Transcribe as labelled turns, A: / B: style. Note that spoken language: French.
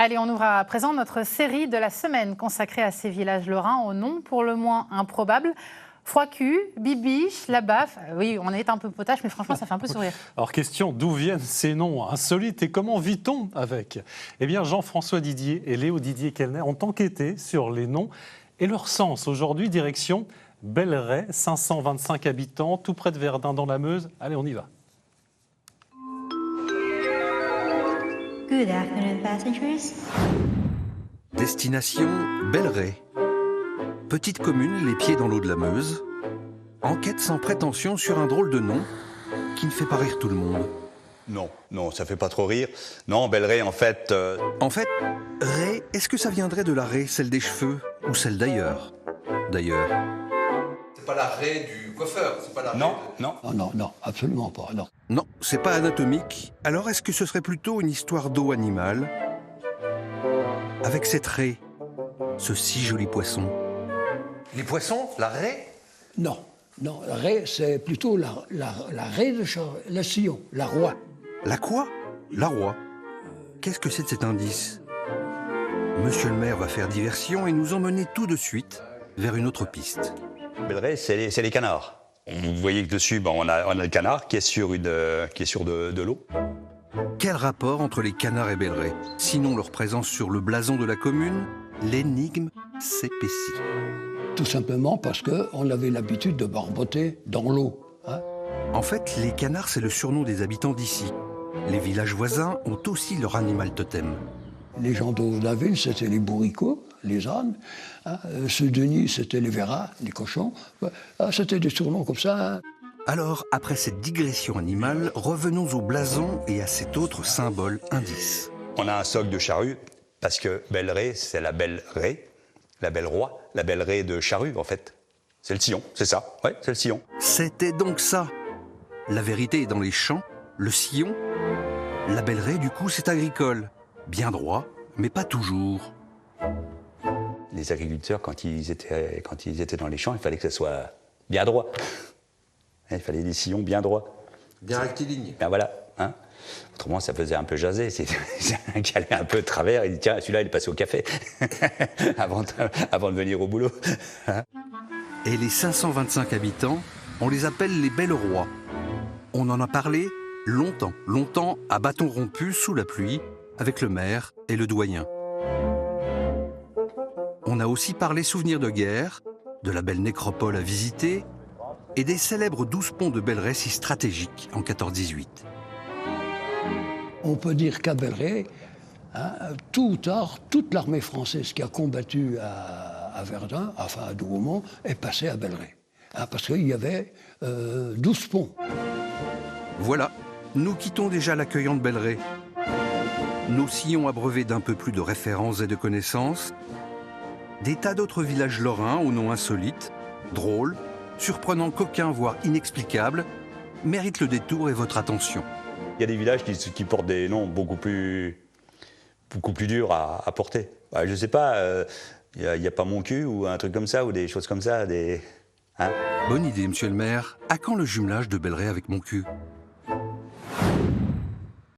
A: Allez, on ouvre à présent notre série de la semaine consacrée à ces villages lorrains au nom pour le moins improbable. Froidcu, Bibiche, La Baffe. Oui, on est un peu potache, mais franchement, ça fait un peu sourire.
B: Alors, question, d'où viennent ces noms insolites et comment vit-on avec? Eh bien, Jean-François Didier et Léo Didier-Kellner ont enquêté sur les noms et leur sens. Aujourd'hui, direction Belleret, 525 habitants, tout près de Verdun dans la Meuse. Allez, on y va.
C: Good afternoon, passengers.
D: Destination Belleret. Petite commune, les pieds dans l'eau de la Meuse. Enquête sans prétention sur un drôle de nom qui ne fait pas rire tout le monde.
E: Non, ça fait pas trop rire. Non, Belleret, en fait...
D: En fait, raie, est-ce que ça viendrait de la raie, celle des cheveux, ou celle d'ailleurs? D'ailleurs.
F: C'est pas la raie du coiffeur, c'est pas la raie
E: Non,
F: de...
E: non.
G: Non, absolument pas, non.
D: Non, c'est pas anatomique. Alors est-ce que ce serait plutôt une histoire d'eau animale? Avec cette raie, ce si joli poisson.
F: Les poissons, la raie?
G: Non, la raie, c'est plutôt la raie de le sillon, la roi.
D: La quoi? La roi. Qu'est-ce que c'est de cet indice? Monsieur le maire va faire diversion et nous emmener tout de suite vers une autre piste.
E: Belleret, c'est les canards. Vous voyez que dessus, on a le canard qui est sur de l'eau.
D: Quel rapport entre les canards et Belleret? Sinon leur présence sur le blason de la commune, l'énigme s'épaissit.
G: Tout simplement parce qu'on avait l'habitude de barboter dans l'eau. Hein.
D: En fait, les canards, c'est le surnom des habitants d'ici. Les villages voisins ont aussi leur animal totem.
G: Les gens de la ville, c'était les bourricots, les ânes. Hein. Ceux de Denis, c'était les verras, les cochons. C'était des surnoms comme ça. Hein.
D: Alors, après cette digression animale, revenons au blason et à cet autre symbole indice.
E: On a un socle de charrue, parce que Belleret, c'est la belle raie, la belle roi, la belle raie de charrue, en fait. C'est le sillon, c'est ça, ouais, c'est le sillon.
D: C'était donc ça. La vérité est dans les champs, le sillon. La belle raie, du coup, c'est agricole. Bien droit, mais pas toujours.
E: Les agriculteurs, quand ils étaient dans les champs, il fallait que ça soit bien droit. Il fallait des sillons bien droits.
F: Bien rectiligne.
E: Ben voilà. Hein. Autrement, ça faisait un peu jaser. C'est un qui allait un peu de travers. Il dit tiens, celui-là, il est passé au café avant de venir au boulot.
D: Et les 525 habitants, on les appelle les belles rois. On en a parlé longtemps, à bâton rompu, sous la pluie, avec le maire et le doyen. On a aussi parlé souvenirs de guerre, de la belle nécropole à visiter, et des célèbres 12 ponts de Belleret si stratégiques en 14-18.
G: On peut dire qu'à Belleret, toute l'armée française qui a combattu à Verdun, enfin à Douaumont, est passée à Belleret. Parce qu'il y avait 12 ponts.
D: Voilà, nous quittons déjà l'accueillant de Belleret. Nos sillons abreuvés d'un peu plus de références et de connaissances. Des tas d'autres villages lorrains aux noms insolites, drôles, surprenants, coquins, voire inexplicables, méritent le détour et votre attention.
E: Il y a des villages qui portent des noms beaucoup plus durs à porter. Je ne sais pas, il n'y a pas mon cul ou un truc comme ça, ou des choses comme ça. Hein.
D: Bonne idée, monsieur le maire. À quand le jumelage de Belleret avec mon cul?